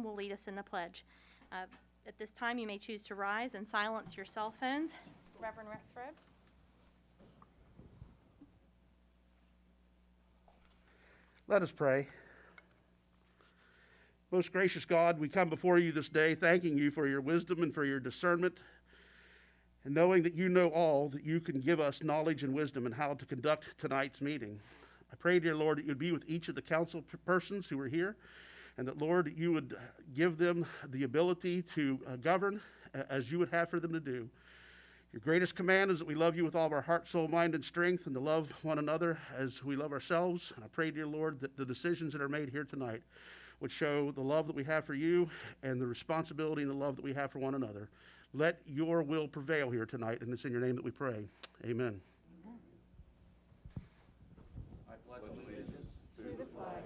will lead us in the pledge. At this time, you may choose to rise and silence your cell phones. Reverend Rexroad. Let us pray. Most gracious God, we come before you this day thanking you for your wisdom and for your discernment, and knowing that you know all, that you can give us knowledge and wisdom in how to conduct tonight's meeting. I pray, dear Lord, that you would be with each of the council persons who are here, and that, Lord, you would give them the ability to govern as you would have for them to do. Your greatest command is that we love you with all of our heart, soul, mind, and strength, and to love one another as we love ourselves. And I pray, dear Lord, that the decisions that are made here tonight would show the love that we have for you and the responsibility and the love that we have for one another. Let your will prevail here tonight, and it's in your name that we pray. Amen. I pledge allegiance to the flag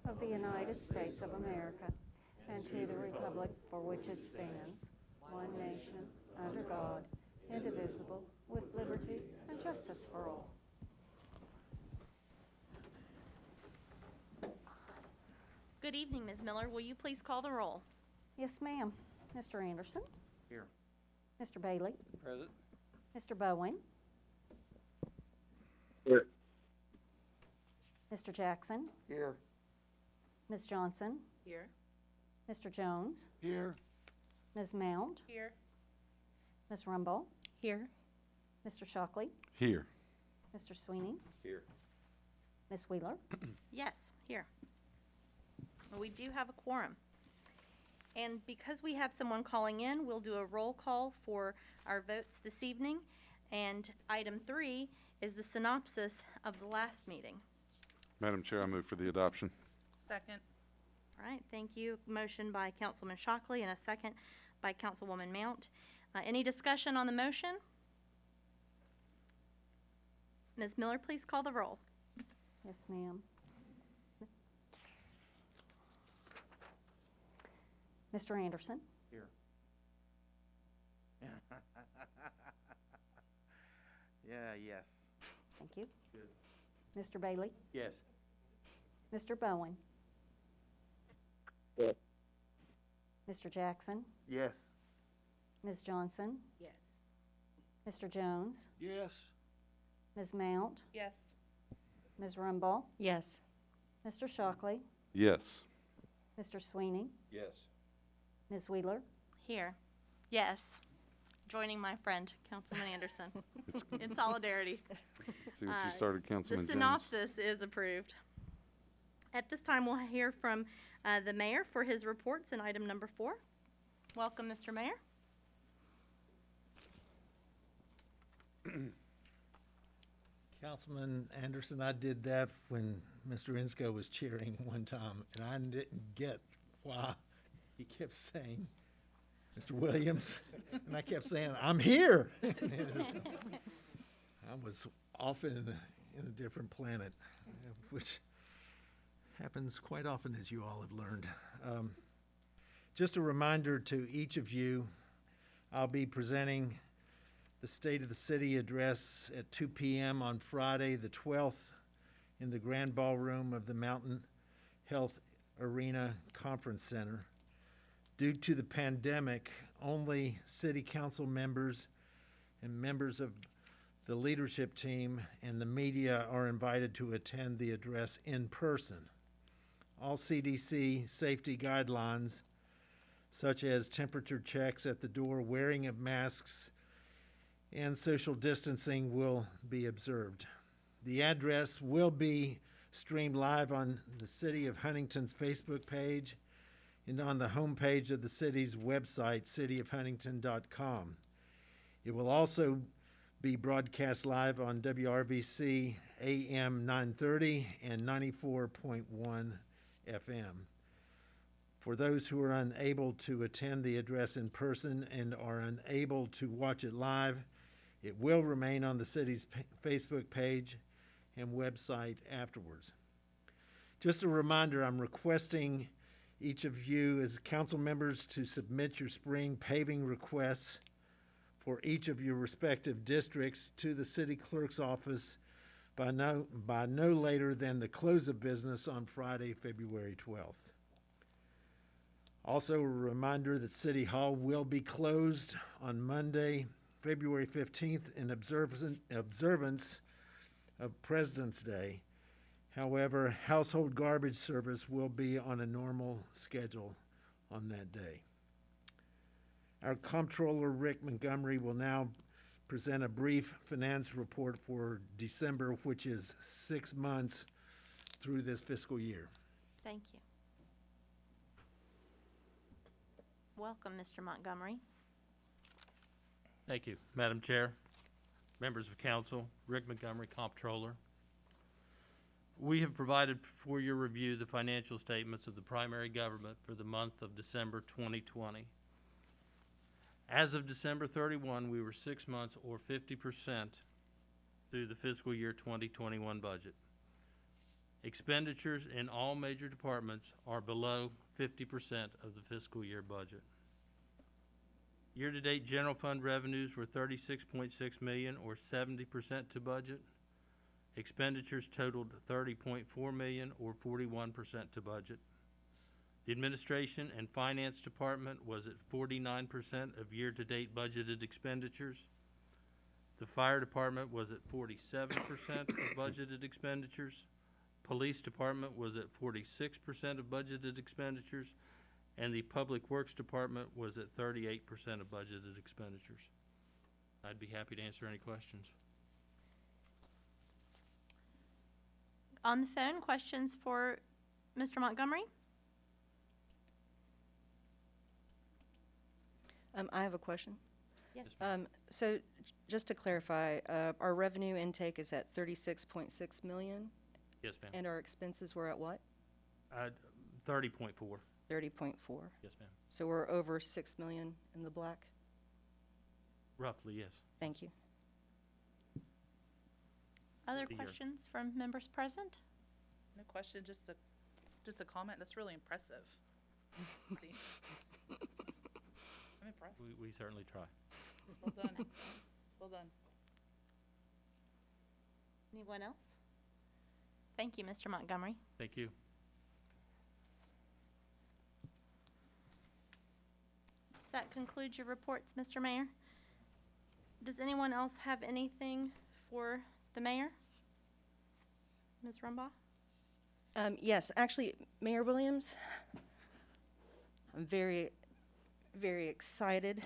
of the United States of America and to the republic for which it stands, one nation, under God, indivisible, with liberty and justice for all. Good evening, Ms. Miller. Will you please call the roll? Yes, ma'am. Mr. Anderson? Here. Mr. Bailey? Present. Mr. Bowen? Here. Mr. Jackson? Here. Ms. Johnson? Here. Mr. Jones? Here. Ms. Mount? Here. Ms. Rumbaugh? Here. Mr. Shockley? Here. Mr. Sweeney? Here. Ms. Wheeler? Yes, here. Well, we do have a quorum. And because we have someone calling in, we'll do a roll call for our votes this evening. And item 3 is the synopsis of the last meeting. Madam Chair, I move for the adoption. Second. All right, thank you. Motion by Councilman Shockley and a second by Councilwoman Mount. Any discussion on the motion? Ms. Miller, please call the roll. Yes, ma'am. Mr. Anderson? Here. Yes. Thank you. Good. Mr. Bailey? Yes. Mr. Bowen? Yes. Mr. Jackson? Yes. Ms. Johnson? Yes. Mr. Jones? Yes. Ms. Mount? Yes. Ms. Rumbaugh? Yes. Mr. Shockley? Yes. Mr. Sweeney? Yes. Ms. Wheeler? Here. Yes. Joining my friend, Councilman Anderson, in solidarity. See what you started, The Councilman Jones. synopsis is approved. At this time, we'll hear from the mayor for his reports in item number 4. Welcome, Mr. Mayor. Councilman Anderson, I did that when Mr. Insko was cheering one time, and I didn't get why he kept saying, Mr. Williams, and I kept saying, I'm here. I was off in a different planet, which happens quite often, as you all have learned. Just a reminder to each of you, I'll be presenting the State of the City address at 2 p.m. on Friday, the 12th, in the Grand Ballroom of the Mountain Health Arena Conference Center. Due to the pandemic, only City Council members and members of the leadership team and the media are invited to attend the address in person. All CDC safety guidelines, such as temperature checks at the door, wearing of masks, and social distancing will be observed. The address will be streamed live on the City of Huntington's Facebook page and on the homepage of the city's website, cityofhuntington.com. It will also be broadcast live on WRBC AM 930 and 94.1 FM. For those who are unable to attend the address in person and are unable to watch it live, it will remain on the city's Facebook page and website afterwards. Just a reminder, I'm requesting each of you as council members to submit your spring paving requests for each of your respective districts to the city clerk's office by no later than the close of business on Friday, February 12th. Also, a reminder that City Hall will be closed on Monday, February 15th in observance of President's Day. However, household garbage service will be on a normal schedule on that day. Our Comptroller, Rick Montgomery, will now present a brief finance report for December, which is 6 months through this fiscal year. Thank you. Welcome, Mr. Montgomery. Thank you, Madam Chair, members of council, Rick Montgomery, Comptroller. We have provided for your review the financial statements of the primary government for the month of December 2020. As of December 31, we were 6 months or 50% through the fiscal year 2021 budget. Expenditures in all major departments are below 50% of the fiscal year budget. Year-to-date general fund revenues were $36.6 million or 70% to budget. Expenditures totaled $30.4 million or 41% to budget. The Administration and Finance Department was at 49% of year-to-date budgeted expenditures. The Fire Department was at 47% of budgeted expenditures. Police Department was at 46% of budgeted expenditures, and the Public Works Department was at 38% of budgeted expenditures. I'd be happy to answer any questions. On the phone, questions for Mr. Montgomery? I have a question. Yes. So just to clarify, our revenue intake is at 36.6 million, Yes, ma'am. and our expenses were at what? 30.4. 30.4. Yes, ma'am. So we're over 6 million in the black? Roughly, yes. Thank you. Other Here. questions from members present? No question, just a comment. That's really impressive. See, I'm impressed. We certainly try. Well done. Well done. Anyone else? Thank you, Mr. Montgomery. Thank you. Does that conclude your reports, Mr. Mayor? Does anyone else have anything for the mayor? Ms. Rumbaugh? Yes, actually, Mayor Williams, I'm very, very excited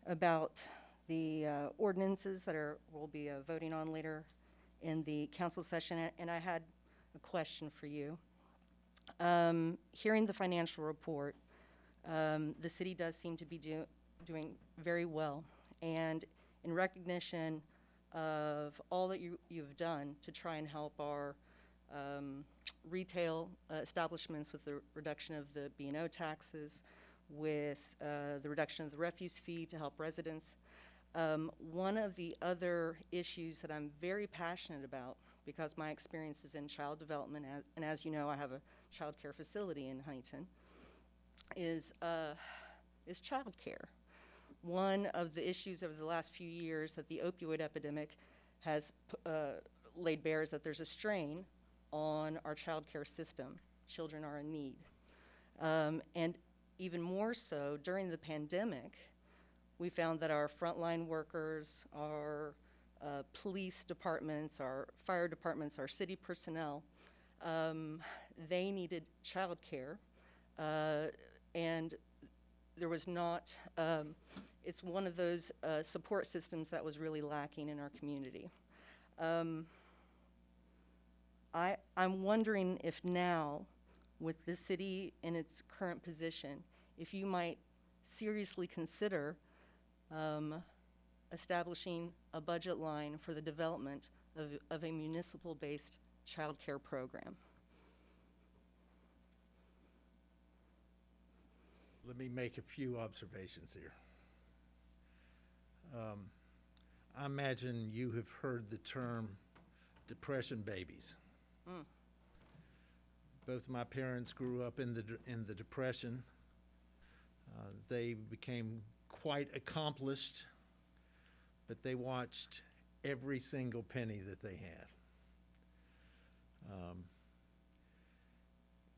about the ordinances that we'll be voting on later in the council session, and I had a question for you. Hearing the financial report, the city does seem to be doing very well, and in recognition of all that you've done to try and help our retail establishments with the reduction of the B&O taxes, with the reduction of the refuse fee to help residents. One of the other issues that I'm very passionate about, because my experience is in child development, and as you know, I have a child care facility in Huntington, is child care. One of the issues over the last few years that the opioid epidemic has laid bare is that there's a strain on our child care system. Children are in need. And even more so, during the pandemic, we found that our frontline workers, our police departments, our fire departments, our city personnel, they needed child care. And there was not, it's one of those support systems that was really lacking in our community. I'm wondering if now, with the city in its current position, if you might seriously consider establishing a budget line for the development of a municipal-based child care program. Let me make a few observations here. I imagine you have heard the term depression babies. Both my parents grew up in the Depression. They became quite accomplished, but they watched every single penny that they had.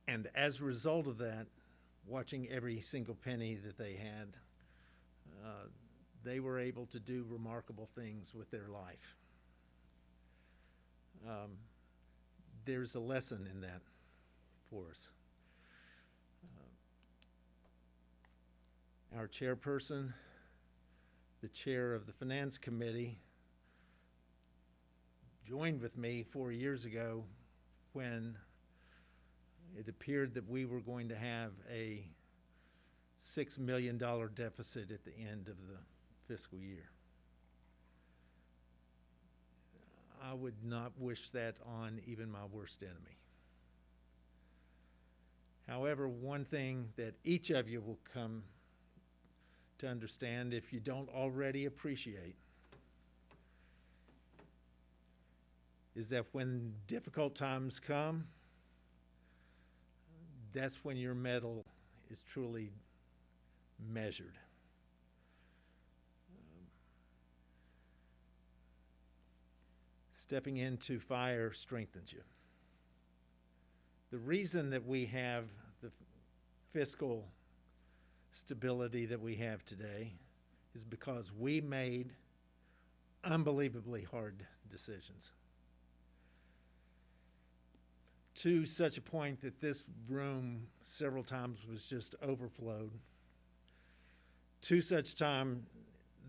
And as a result of that, watching every single penny that they had, they were able to do remarkable things with their life. There's a lesson in that for us. Our chairperson, the chair of the Finance Committee, joined with me 4 years ago when it appeared that we were going to have a $6 million deficit at the end of the fiscal year. I would not wish that on even my worst enemy. However, one thing that each of you will come to understand, if you don't already appreciate, is that when difficult times come, that's when your mettle is truly measured. Stepping into fire strengthens you. The reason that we have the fiscal stability that we have today is because we made unbelievably hard decisions. To such a point that this room several times was just overflowed. To such time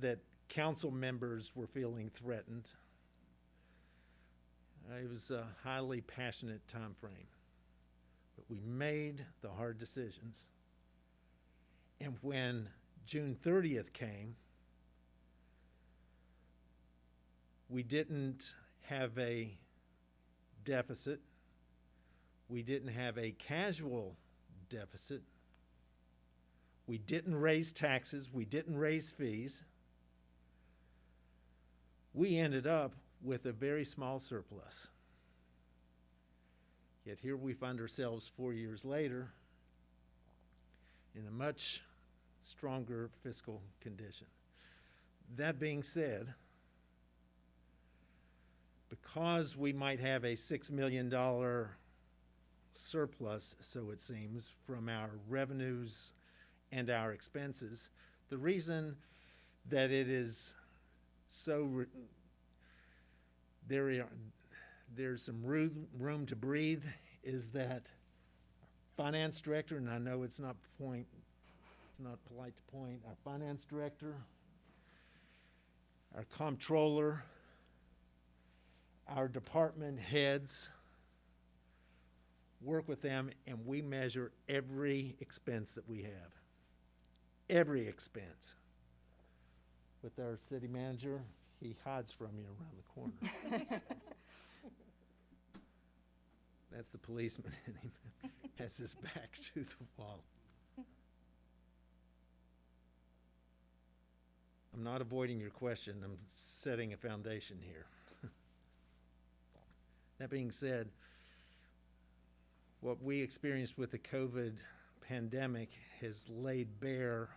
that council members were feeling threatened. It was a highly passionate time frame. But we made the hard decisions. And when June 30th came, we didn't have a deficit. We didn't have a casual deficit. We didn't raise taxes. We didn't raise fees. We ended up with a very small surplus. Yet here we find ourselves 4 years later in a much stronger fiscal condition. That being said, because we might have a $6 million surplus, so it seems, from our revenues and our expenses, the reason that it is so there's some room to breathe is that finance director, and I know it's not polite to point, our finance director, our comptroller, our department heads, work with them, and we measure every expense that we have. Every expense. With our city manager, he hides from you around the corner. That's the policeman in him. Has his back to the wall. I'm not avoiding your question. I'm setting a foundation here. That being said, what we experienced with the COVID pandemic has laid bare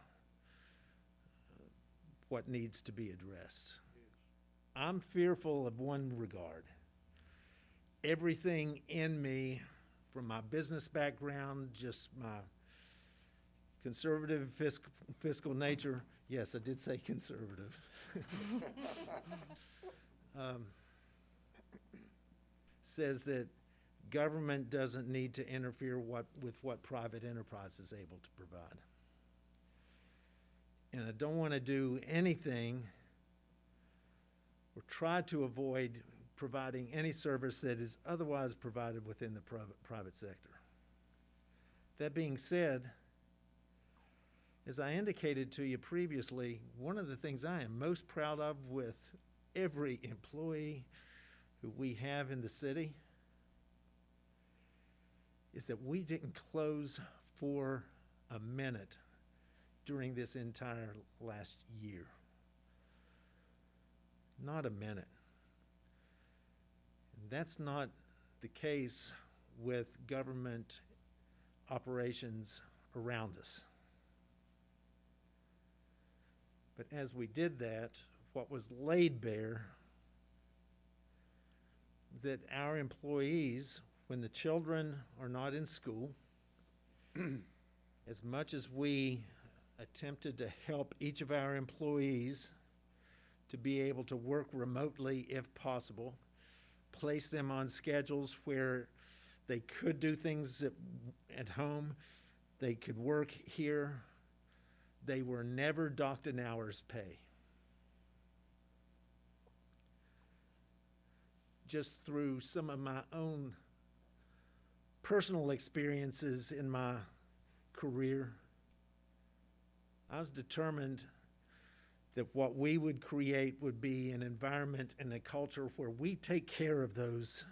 what needs to be addressed. I'm fearful of one regard. Everything in me, from my business background, just my conservative fiscal nature, yes, I did say conservative, says that government doesn't need to interfere with what private enterprise is able to provide. And I don't want to do anything or try to avoid providing any service that is otherwise provided within the private sector. That being said, as I indicated to you previously, one of the things I am most proud of with every employee who we have in the city is that we didn't close for a minute during this entire last year. Not a minute. And that's not the case with government operations around us. But as we did that, what was laid bare is that our employees, when the children are not in school, as much as we attempted to help each of our employees to be able to work remotely if possible, place them on schedules where they could do things at home, they could work here, they were never docked an hour's pay. Just through some of my own personal experiences in my career, I was determined that what we would create would be an environment and a culture where we take care of those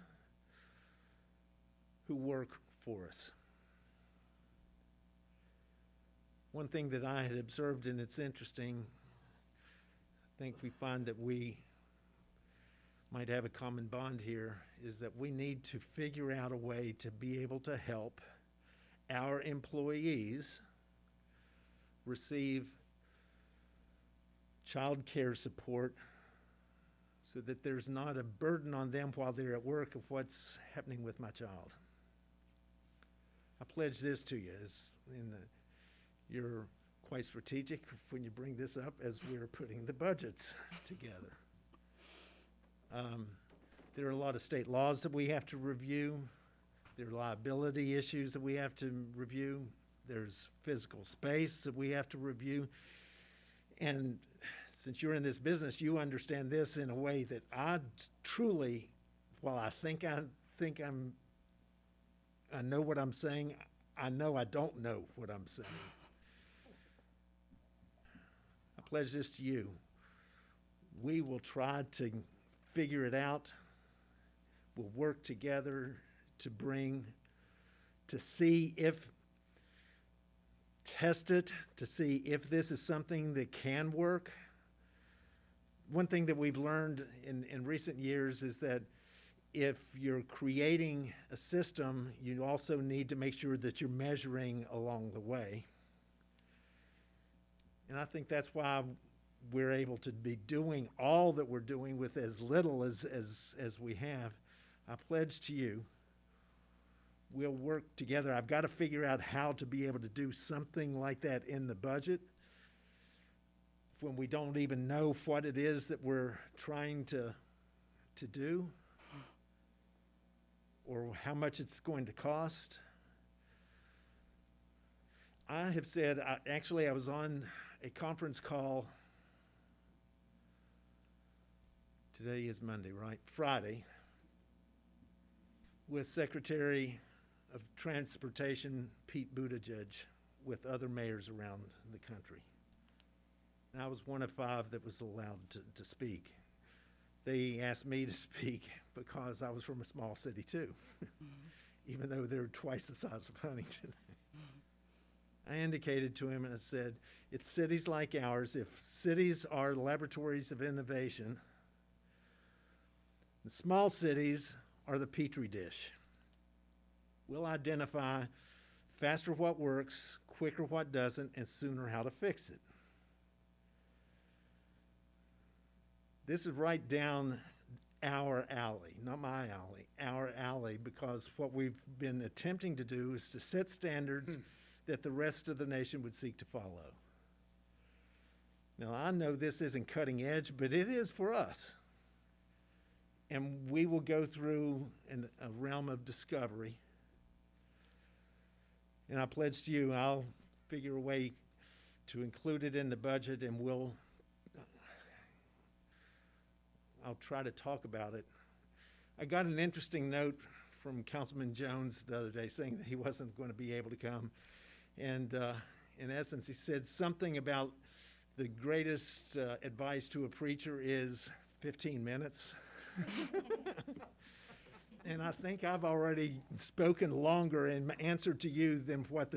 who work for us. One thing that I had observed, and it's interesting, I think we find that we might have a common bond here, is that we need to figure out a way to be able to help our employees receive child care support so that there's not a burden on them while they're at work of what's happening with my child. I pledge this to you you're quite strategic when you bring this up as we're putting the budgets together. There are a lot of state laws that we have to review. There are liability issues that we have to review. There's physical space that we have to review. And since you're in this business, you understand this in a way that I truly, while I know what I'm saying, I know I don't know what I'm saying. I pledge this to you. We will try to figure it out. We'll work together to see if, test it, to see if this is something that can work. One thing that we've learned in recent years is that if you're creating a system, you also need to make sure that you're measuring along the way. And I think that's why we're able to be doing all that we're doing with as little as we have. I pledge to you, we'll work together. I've got to figure out how to be able to do something like that in the budget when we don't even know what it is that we're trying to do or how much it's going to cost. I have said, I was on a conference call. Today is Monday, right? Friday, with Secretary of Transportation Pete Buttigieg with other mayors around the country. And I was one of 5 that was allowed to speak. They asked me to speak because I was from a small city too, even though they're twice the size of Huntington. I indicated to him and I said, it's cities like ours. If cities are laboratories of innovation, the small cities are the petri dish. We'll identify faster what works, quicker what doesn't, and sooner how to fix it. This is right down our alley, not my alley, our alley, because what we've been attempting to do is to set standards that the rest of the nation would seek to follow. Now, I know this isn't cutting edge, but it is for us. And we will go through a realm of discovery. And I pledge to you, I'll figure a way to include it in the budget, and I'll try to talk about it. I got an interesting note from Councilman Jones the other day saying that he wasn't going to be able to come. And in essence, he said something about the greatest advice to a preacher is 15 minutes. And I think I've already spoken longer in answer to you than what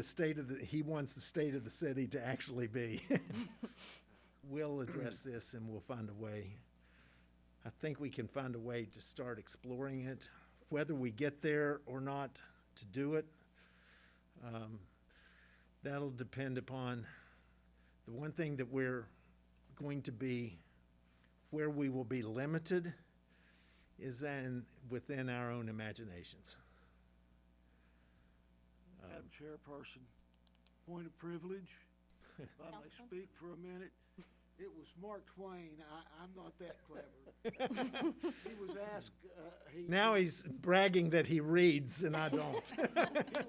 he wants the state of the city to actually be. We'll address this and we'll find a way. I think we can find a way to start exploring it, whether we get there or not to do it. That'll depend upon the one thing that we're going to be, where we will be limited is within our own imaginations. Madam Chairperson, Point of privilege, if I may Councilman? speak for a minute. It was Mark Twain. I'm not that clever. He was asked, Now he's bragging that he reads and I don't. he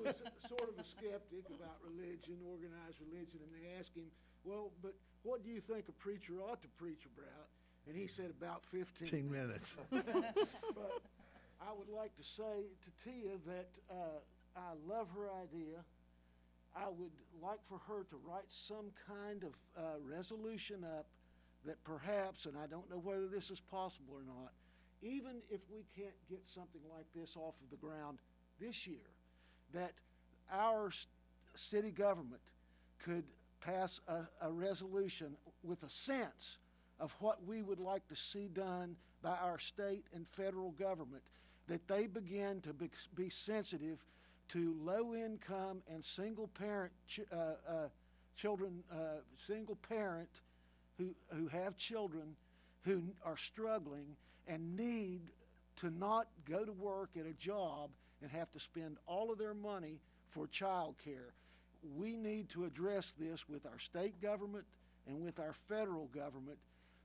was sort of a skeptic about religion, organized religion, and they asked him, well, but what do you think a preacher ought to preach about? And he said about 15 15 minutes. But I would like to say to Tia that I love her idea. I would like for her to write some kind of resolution up that perhaps, and I don't know whether this is possible or not, even if we can't get something like this off of the ground this year, that our city government could pass a resolution with a sense of what we would like to see done by our state and federal government, that they begin to be sensitive to low-income and single-parent children, single parent who have children who are struggling and need to not go to work at a job and have to spend all of their money for child care. We need to address this with our state government and with our federal government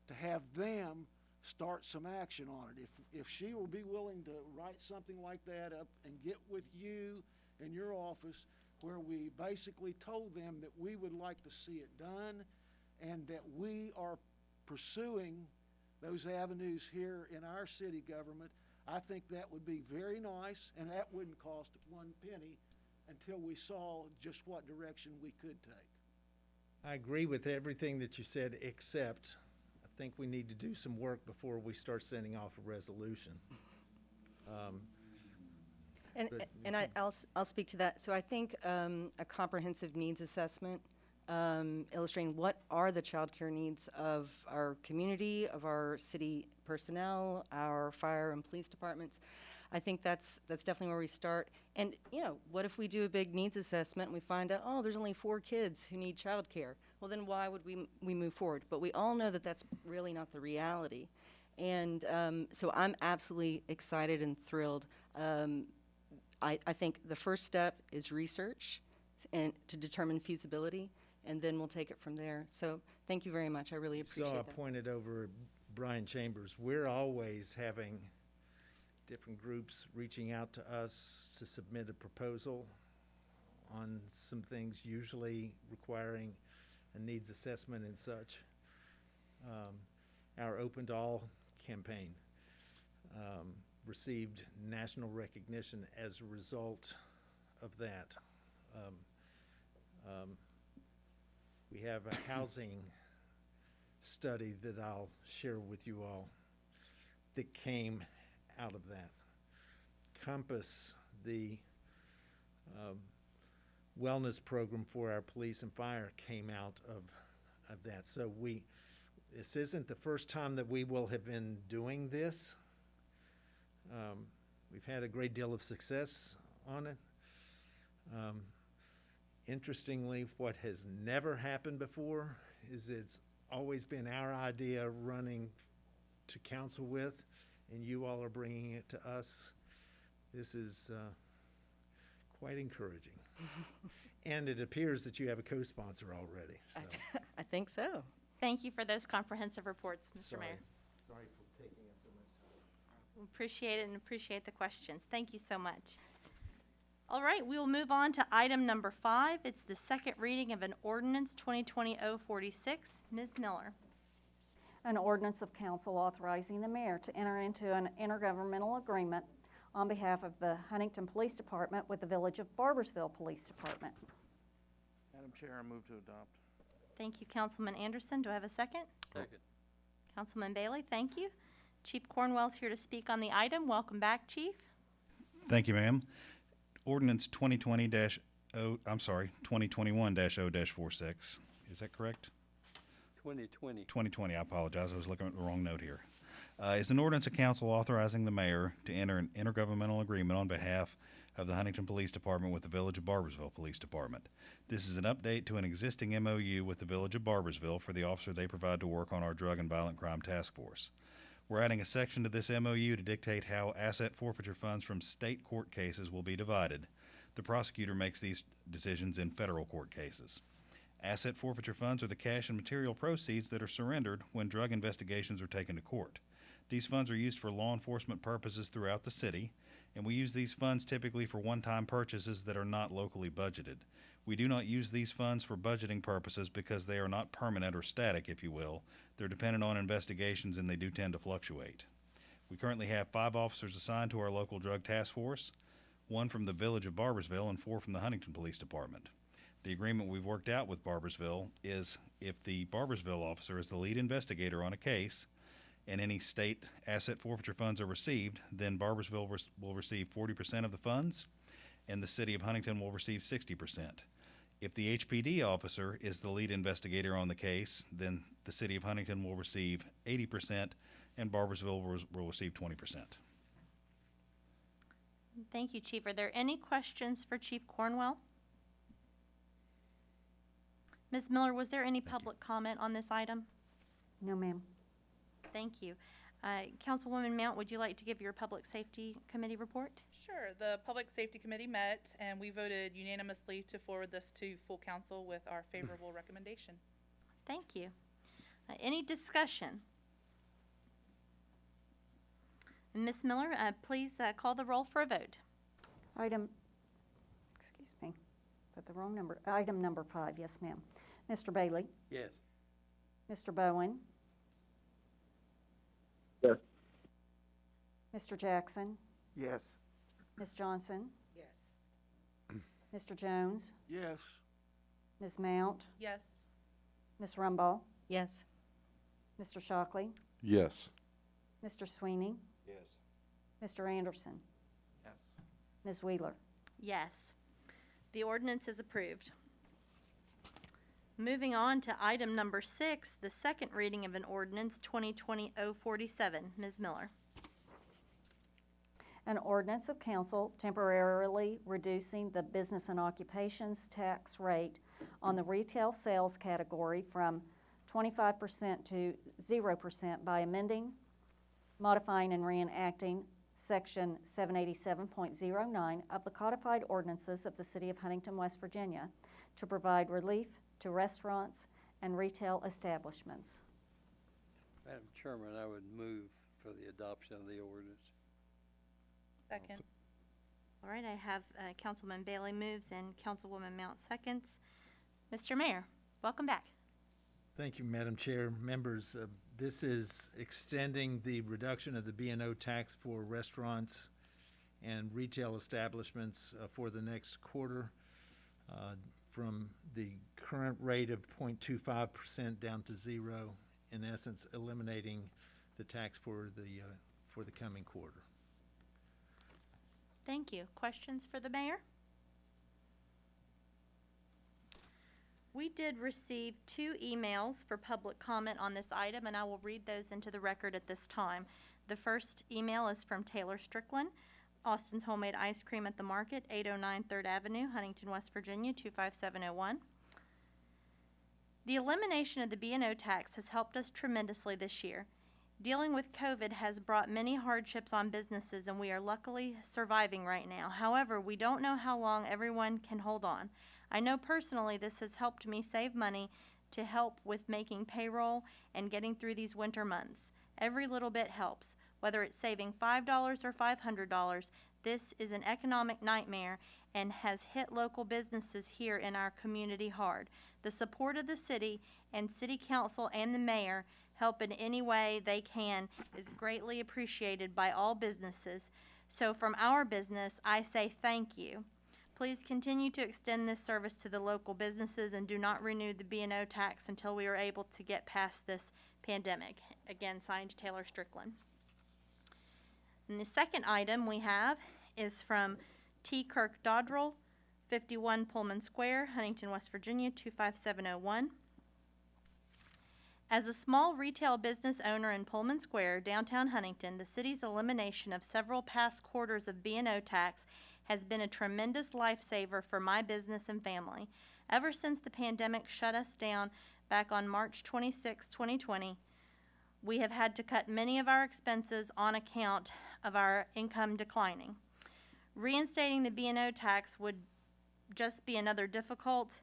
to have them start some action on it. If she will be willing to write something like that up and get with you and your office where we basically told them that we would like to see it done and that we are pursuing those avenues here in our city government, I think that would be very nice, and that wouldn't cost one penny until we saw just what direction we could take. I agree with everything that you said, except I think we need to do some work before we start sending off a resolution. But- I'll speak to that. So I think a comprehensive needs assessment illustrating what are the childcare needs of our community, of our city personnel, our fire and police departments. I think that's definitely where we start. And, what if we do a big needs assessment and we find out, oh, there's only 4 kids who need childcare? Well, then why would we move forward? But we all know that that's really not the reality. And so I'm absolutely excited and thrilled. I think the first step is research and to determine feasibility, and then we'll take it from there. So thank you very much. I really appreciate So I that. pointed over at Brian Chambers. We're always having different groups reaching out to us to submit a proposal on some things, usually requiring a needs assessment and such. Our Open to All campaign received national recognition as a result of that. We have a housing study that I'll share with you all that came out of that. Compass, the wellness program for our police and fire, came out of that. So this isn't the first time that we will have been doing this. We've had a great deal of success on it. Interestingly, what has never happened before is it's always been our idea running to council with, and you all are bringing it to us. This is quite encouraging. And it appears that you have a co-sponsor already. So. I think so. Thank you for those comprehensive reports, Mr. Mayor. Sorry for taking up so much time. We appreciate it and appreciate the questions. Thank you so much. All right, we will move on to item number 5. It's the second reading of an ordinance 2020-046. Ms. Miller. An ordinance of council authorizing the mayor to enter into an intergovernmental agreement on behalf of the Huntington Police Department with the Village of Barbersville Police Department. Madam Chair, I move to adopt. Thank you, Councilman Anderson. Do I have a second? Second. Councilman Bailey, thank you. Chief Cornwell's here to speak on the item. Welcome back, Chief. Thank you, ma'am. Ordinance 2021-0-46. Is that correct? 2020. 2020, I apologize. I was looking at the wrong note here. Is an ordinance of council authorizing the mayor to enter an intergovernmental agreement on behalf of the Huntington Police Department with the Village of Barbersville Police Department. This is an update to an existing MOU with the Village of Barbersville for the officer they provide to work on our Drug and Violent Crime Task Force. We're adding a section to this MOU to dictate how asset forfeiture funds from state court cases will be divided. The prosecutor makes these decisions in federal court cases. Asset forfeiture funds are the cash and material proceeds that are surrendered when drug investigations are taken to court. These funds are used for law enforcement purposes throughout the city, and we use these funds typically for one-time purchases that are not locally budgeted. We do not use these funds for budgeting purposes because they are not permanent or static, if you will. They're dependent on investigations and they do tend to fluctuate. We currently have 5 officers assigned to our local drug task force, 1 from the village of Barbersville and 4 from the Huntington Police Department. The agreement we've worked out with Barbersville is if the Barbersville officer is the lead investigator on a case and any state asset forfeiture funds are received, then Barbersville will receive 40% of the funds and the city of Huntington will receive 60%. If the HPD officer is the lead investigator on the case, then the city of Huntington will receive 80% and Barbersville will receive 20%. Thank you, Chief. Are there any questions for Chief Cornwell? Ms. Miller, was there any public comment on this item? No, ma'am. Thank you. Councilwoman Mount, would you like to give your Public Safety Committee report? Sure. The Public Safety Committee met, and we voted unanimously to forward this to full council with our favorable recommendation. Thank you. Any discussion? Ms. Miller, please call the roll for a vote. Item number 5, yes, ma'am. Mr. Bailey? Yes. Mr. Bowen? Yes. Mr. Jackson? Yes. Ms. Johnson? Yes. Mr. Jones? Yes. Ms. Mount? Yes. Ms. Rumball? Yes. Mr. Shockley? Yes. Mr. Sweeney? Yes. Mr. Anderson? Yes. Ms. Wheeler? Yes. The ordinance is approved. Moving on to item number 6, the second reading of an ordinance 2020-047. Ms. Miller. An ordinance of council temporarily reducing the business and occupations tax rate on the retail sales category from 25% to 0% by amending, modifying, and reenacting Section 787.09 of the codified ordinances of the City of Huntington, West Virginia, to provide relief to restaurants and retail establishments. Madam Chairman, I would move for the adoption of the ordinance. Second. All right, I have Councilman Bailey moves and Councilwoman Mount seconds. Mr. Mayor, welcome back. Thank you, Madam Chair. Members, this is extending the reduction of the B&O tax for restaurants and retail establishments for the next quarter from the current rate of 0.25% down to 0, in essence eliminating the tax for the coming quarter. Thank you. Questions for the mayor? We did receive 2 emails for public comment on this item, and I will read those into the record at this time. The first email is from Taylor Strickland, Austin's Homemade Ice Cream at the Market, 809 3rd Avenue, Huntington, West Virginia, 25701. The elimination of the B&O tax has helped us tremendously this year. Dealing with COVID has brought many hardships on businesses, and we are luckily surviving right now. However, we don't know how long everyone can hold on. I know personally this has helped me save money to help with making payroll and getting through these winter months. Every little bit helps. Whether it's saving $5 or $500, this is an economic nightmare and has hit local businesses here in our community hard. The support of the city and city council and the mayor help in any way they can is greatly appreciated by all businesses. So from our business, I say thank you. Please continue to extend this service to the local businesses and do not renew the B&O tax until we are able to get past this pandemic. Again, signed Taylor Strickland. And the second item we have is from T. Kirk Dodrell, 51 Pullman Square, Huntington, West Virginia, 25701. As a small retail business owner in Pullman Square, downtown Huntington, the city's elimination of several past quarters of B&O tax has been a tremendous lifesaver for my business and family. Ever since the pandemic shut us down back on March 26, 2020, we have had to cut many of our expenses on account of our income declining. Reinstating the B&O tax would just be another difficult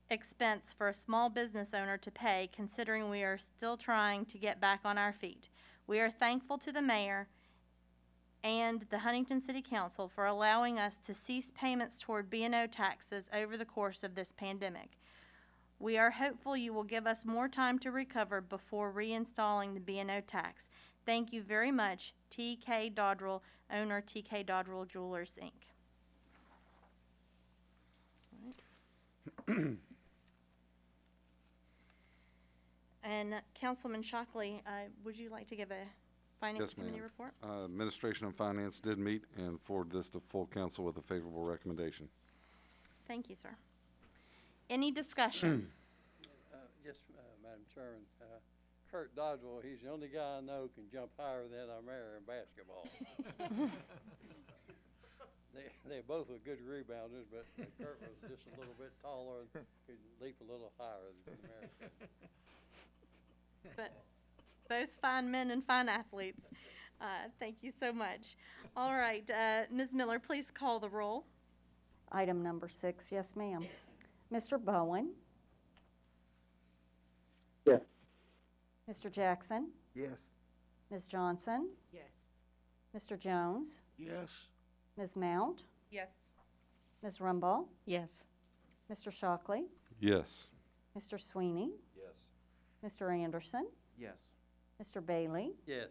expense for a small business owner to pay, considering we are still trying to get back on our feet. We are thankful to the mayor and the Huntington City Council for allowing us to cease payments toward B&O taxes over the course of this pandemic. We are hopeful you will give us more time to recover before reinstalling the B&O tax. Thank you very much, T.K. Dodrell, owner T.K. Dodrell Jewelers, Inc. And Councilman Shockley, would you like to give a Finance Yes, Committee ma'am. report? Administration and Finance did meet and forward this to full council with a favorable recommendation. Thank you, sir. Any discussion? Yes, Madam Chairman, Kurt Dodwell, he's the only guy I know can jump higher than our mayor in basketball. They both were good rebounders, but Kurt was just a little bit taller and could leap a little higher than the mayor could. But both fine men and fine athletes. Thank you so much. All right, Ms. Miller, please call the roll. Item number 6, yes, ma'am. Mr. Bowen? Yes. Mr. Jackson? Yes. Ms. Johnson? Yes. Mr. Jones? Yes. Ms. Mount? Yes. Ms. Rumbaugh? Yes. Mr. Shockley? Yes. Mr. Sweeney? Yes. Mr. Anderson? Yes. Mr. Bailey? Yes.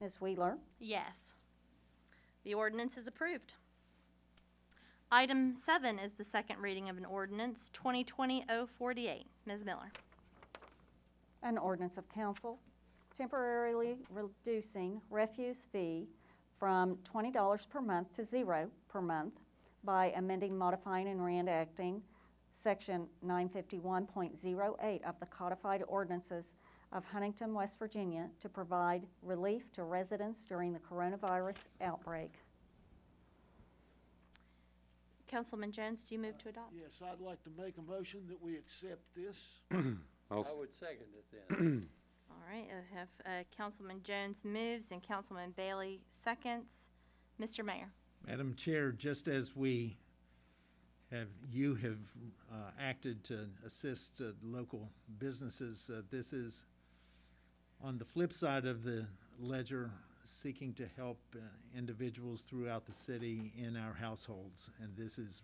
Ms. Wheeler? Yes. The ordinance is approved. Item 7 is the second reading of an ordinance, 2020-048. Ms. Miller. An ordinance of council temporarily reducing refuse fee from $20 per month to $0 per month by amending, modifying, and reenacting Section 951.08 of the codified ordinances of Huntington, West Virginia to provide relief to residents during the coronavirus outbreak. Councilman Jones, do you move to adopt? Yes, I'd like to make a motion that we accept this. I'll I would second it then. All right, I have Councilman Jones moves and Councilman Bailey seconds. Mr. Mayor. Madam Chair, just as you have acted to assist local businesses, this is on the flip side of the ledger, seeking to help individuals throughout the city in our households. And this is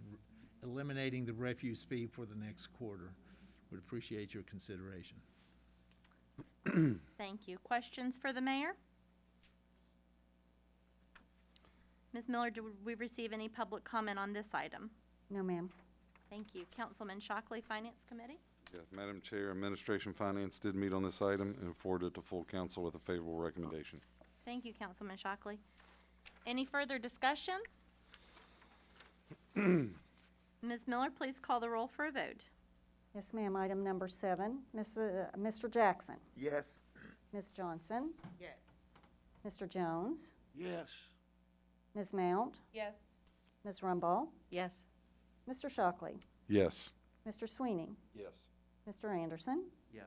eliminating the refuse fee for the next quarter. Would appreciate your consideration. Thank you. Questions for the mayor? Ms. Miller, do we receive any public comment on this item? No, ma'am. Thank you. Councilman Shockley, Finance Committee? Yes, Madam Chair, Administration Finance did meet on this item and forwarded it to full council with a favorable recommendation. Thank you, Councilman Shockley. Any further discussion? Ms. Miller, please call the roll for a vote. Yes, ma'am. Item number 7, Mr. Jackson. Yes. Ms. Johnson. Yes. Mr. Jones. Yes. Ms. Mount. Yes. Ms. Rumbaugh. Yes. Mr. Shockley. Yes. Mr. Sweeney. Yes. Mr. Anderson. Yes.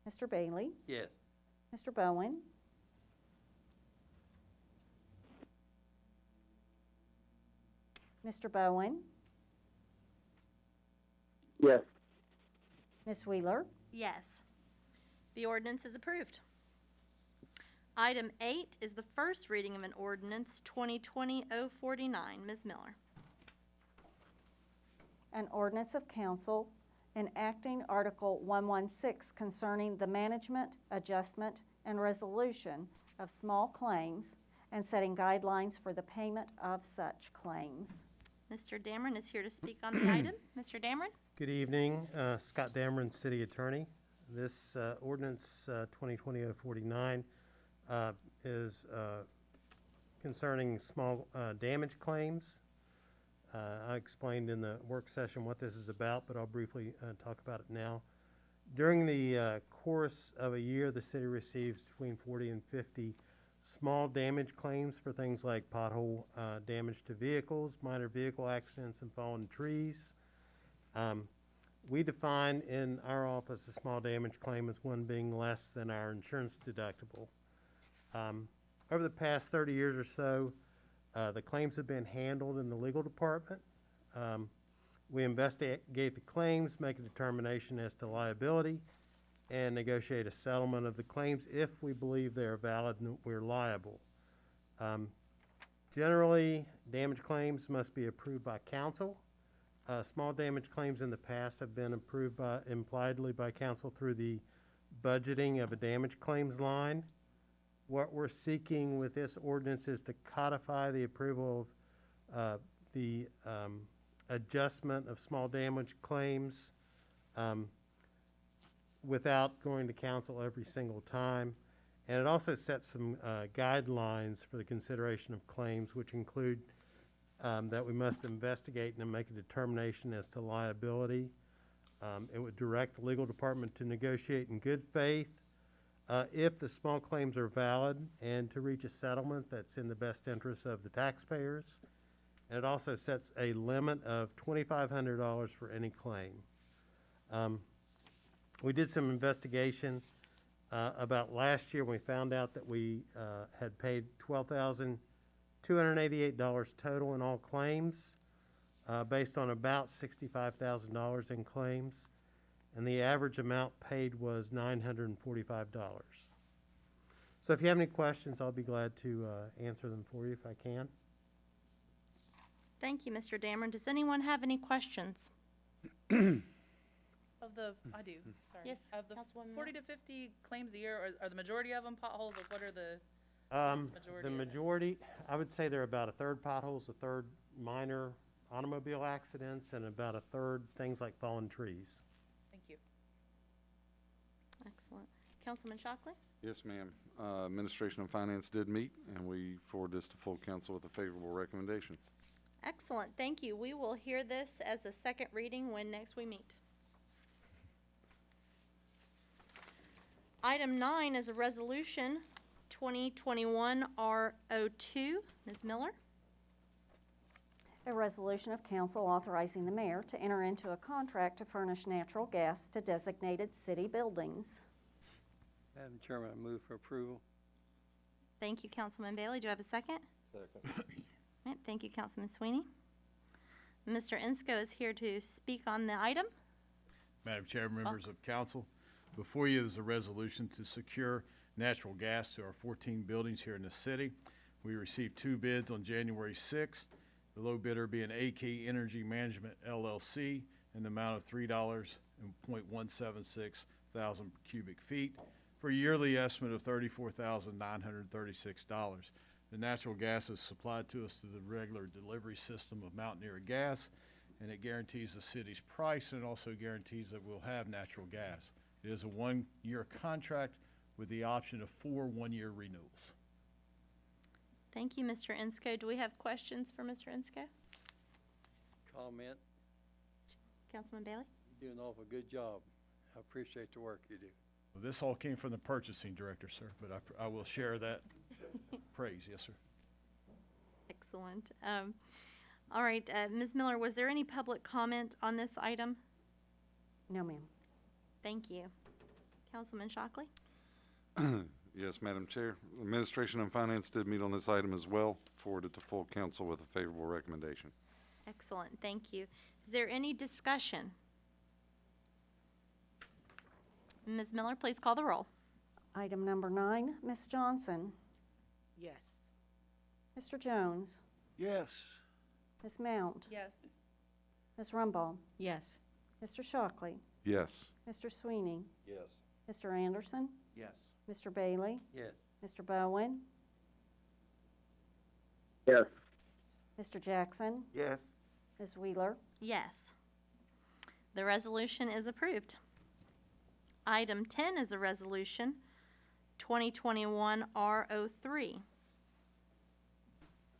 Mr. Bailey. Yes. Mr. Bowen. Mr. Bowen. Yes. Ms. Wheeler. Yes. The ordinance is approved. Item 8 is the first reading of an ordinance, 2020-049. Ms. Miller. An ordinance of council enacting Article 116 concerning the management, adjustment, and resolution of small claims and setting guidelines for the payment of such claims. Mr. Dameron is here to speak on the item. Mr. Dameron? Good evening, Scott Dameron, City Attorney. This ordinance 2020-049 is concerning small damage claims. I explained in the work session what this is about, but I'll briefly talk about it now. During the course of a year, the city receives between 40 and 50 small damage claims for things like pothole damage to vehicles, minor vehicle accidents, and fallen trees. We define in our office a small damage claim as one being less than our insurance deductible. Over the past 30 years or so, The claims have been handled in the legal department. We investigate the claims, make a determination as to liability, and negotiate a settlement of the claims if we believe they are valid and we're liable. Generally, damage claims must be approved by council. Small damage claims in the past have been approved impliedly by council through the budgeting of a damage claims line. What we're seeking with this ordinance is to codify the approval of the adjustment of small damage claims without going to council every single time. And it also sets some guidelines for the consideration of claims, which include that we must investigate and make a determination as to liability. It would direct the legal department to negotiate in good faith if the small claims are valid and to reach a settlement that's in the best interest of the taxpayers. And it also sets a limit of $2,500 for any claim. We did some investigation about last year. We found out that we had paid $12,288 total in all claims, based on about $65,000 in claims, and the average amount paid was $945. So if you have any questions, I'll be glad to answer them for you if I can. Thank you, Mr. Dameron. Does anyone have any questions? I do, sorry. Yes, Of the Councilwoman 40 to 50 claims a year, are the majority of them potholes, or what are the? The majority, I would say they're about a third potholes, a third minor automobile accidents, and about a third things like fallen trees. Thank you. Excellent. Councilman Shockley? Yes, ma'am. Administration and Finance did meet, and we forward this to full council with a favorable recommendation. Excellent, thank you. We will hear this as a second reading when next we meet. Item 9 is a resolution 2021 R02. Ms. Miller? A resolution of council authorizing the mayor to enter into a contract to furnish natural gas to designated city buildings. Madam Chairman, I move for approval. Thank you, Councilman Bailey. Do I have a second? Second. Right, thank you, Councilman Sweeney. Mr. Ensko is here to speak on the item. Madam Chair, members of council, before you is a resolution to secure natural gas to our 14 buildings here in the city. We received 2 bids on January 6th, the low bidder being AK Energy Management LLC in the amount of $3.176 thousand cubic feet for a yearly estimate of $34,936. The natural gas is supplied to us through the regular delivery system of Mountaineer Gas, and it guarantees the city's price, and it also guarantees that we'll have natural gas. It is a 1-year contract with the option of 4 1-year renewals. Thank you, Mr. Ensko. Do we have questions for Mr. Ensko? Comment, Councilman Bailey? you're doing an awful good job. I appreciate the work you do. Well, this all came from the purchasing director, sir, but I will share that praise. Yes, sir. Excellent. All right, Ms. Miller, was there any public comment on this item? No, ma'am. Thank you. Councilman Shockley? Yes, Madam Chair. Administration and Finance did meet on this item as well, forwarded to full council with a favorable recommendation. Excellent, thank you. Is there any discussion? Ms. Miller, please call the roll. Item number 9, Ms. Johnson. Yes. Mr. Jones. Yes. Ms. Mount. Yes. Ms. Rumbaugh. Yes. Mr. Shockley. Yes. Mr. Sweeney. Yes. Mr. Anderson. Yes. Mr. Bailey. Yes. Mr. Bowen. Yes. Mr. Jackson. Yes. Ms. Wheeler. Yes. The resolution is approved. Item 10 is a resolution 2021 R03.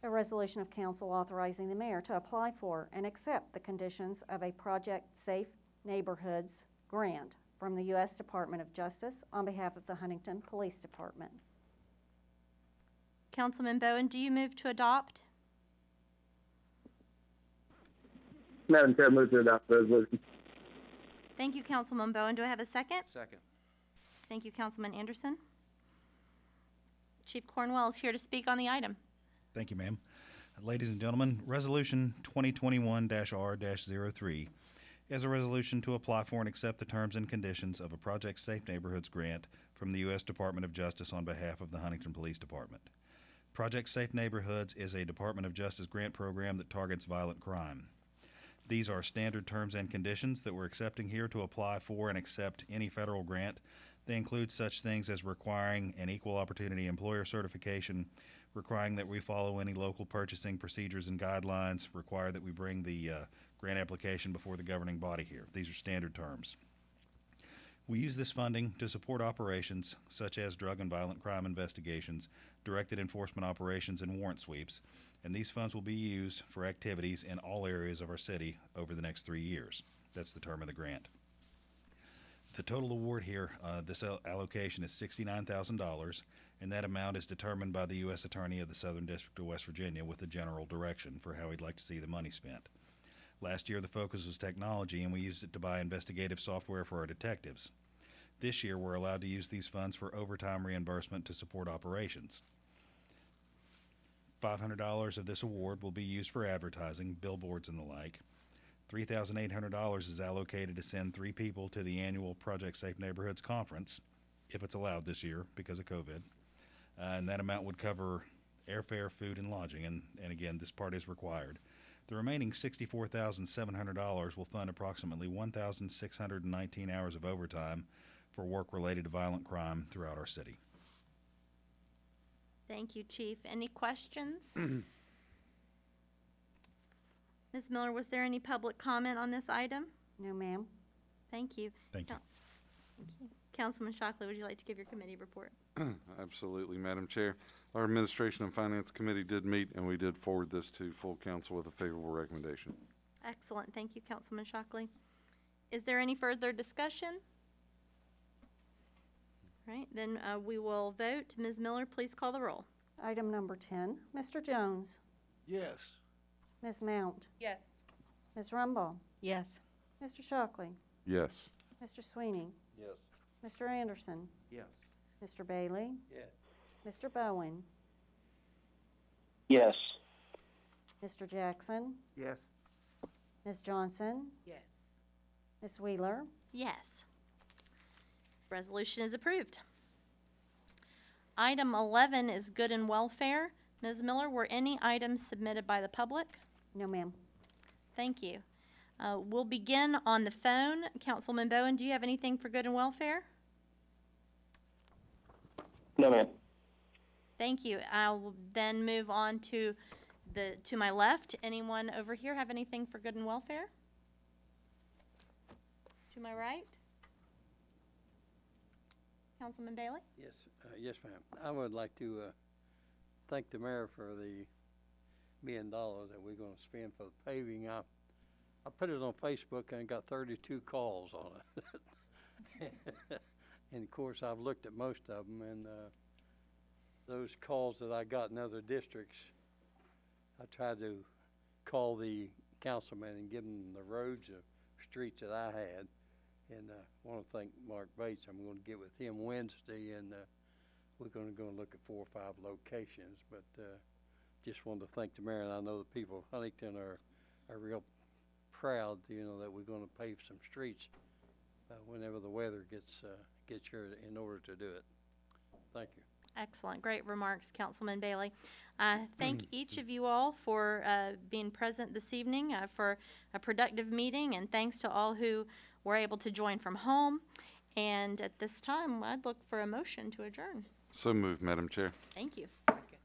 A resolution of council authorizing the mayor to apply for and accept the conditions of a Project Safe Neighborhoods grant from the U.S. Department of Justice on behalf of the Huntington Police Department. Councilman Bowen, do you move to adopt? Madam Chair, move to adopt the resolution. Thank you, Councilman Bowen. Do I have a second? Second. Thank you, Councilman Anderson. Chief Cornwell is here to speak on the item. Thank you, ma'am. Ladies and gentlemen, Resolution 2021-R-03 is a resolution to apply for and accept the terms and conditions of a Project Safe Neighborhoods grant from the U.S. Department of Justice on behalf of the Huntington Police Department. Project Safe Neighborhoods is a Department of Justice grant program that targets violent crime. These are standard terms and conditions that we're accepting here to apply for and accept any federal grant. They include such things as requiring an equal opportunity employer certification, requiring that we follow any local purchasing procedures and guidelines, require that we bring the grant application before the governing body here. These are standard terms. We use this funding to support operations such as drug and violent crime investigations, directed enforcement operations, and warrant sweeps, and these funds will be used for activities in all areas of our city over the next 3 years. That's the term of the grant. The total award here, this allocation is $69,000, and that amount is determined by the U.S. Attorney of the Southern District of West Virginia with a general direction for how he'd like to see the money spent. Last year, the focus was technology, and we used it to buy investigative software for our detectives. This year, we're allowed to use these funds for overtime reimbursement to support operations. $500 of this award will be used for advertising, billboards, and the like. $3,800 is allocated to send 3 people to the annual Project Safe Neighborhoods Conference, if it's allowed this year because of COVID. And that amount would cover airfare, food, and lodging, and again, this part is required. The remaining $64,700 will fund approximately 1,619 hours of overtime for work related to violent crime throughout our city. Thank you, Chief. Any questions? Ms. Miller, was there any public comment on this item? No, ma'am. Thank you. Thank you. Thank you. Councilman Shockley, would you like to give your committee report? Absolutely, Madam Chair. Our Administration and Finance Committee did meet, and we did forward this to full council with a favorable recommendation. Excellent. Thank you, Councilman Shockley. Is there any further discussion? All right, then we will vote. Ms. Miller, please call the roll. Item number 10, Mr. Jones. Yes. Ms. Mount. Yes. Ms. Rumbaugh. Yes. Mr. Shockley. Yes. Mr. Sweeney. Yes. Mr. Anderson. Yes. Mr. Bailey. Yes. Mr. Bowen. Yes. Mr. Jackson. Yes. Ms. Johnson. Yes. Ms. Wheeler. Yes. Resolution is approved. Item 11 is good and welfare. Ms. Miller, were any items submitted by the public? No, ma'am. Thank you. We'll begin on the phone. Councilman Bowen, do you have anything for good and welfare? No, ma'am. Thank you. I'll then move on to my left. Anyone over here have anything for good and welfare? To my right? Councilman Bailey? Yes, yes, ma'am. I would like to thank the mayor for the $1 million that we're gonna spend for the paving. I put it on Facebook and got 32 calls on it. And of course, I've looked at most of them, and those calls that I got in other districts, I tried to call the councilman and give them the roads or streets that I had. And I want to thank Mark Bates. I'm going to get with him Wednesday, and we're going to go and look at 4 or 5 locations. But just wanted to thank the mayor, and I know the people of Huntington are real proud, you know, that we're going to pave some streets whenever the weather gets here in order to do it. Thank you. Excellent. Great remarks, Councilman Bailey. Thank each of you all for being present this evening for a productive meeting, and thanks to all who were able to join from home. And at this time, I'd look for a motion to adjourn. So moved, Madam Chair. Thank you. Second.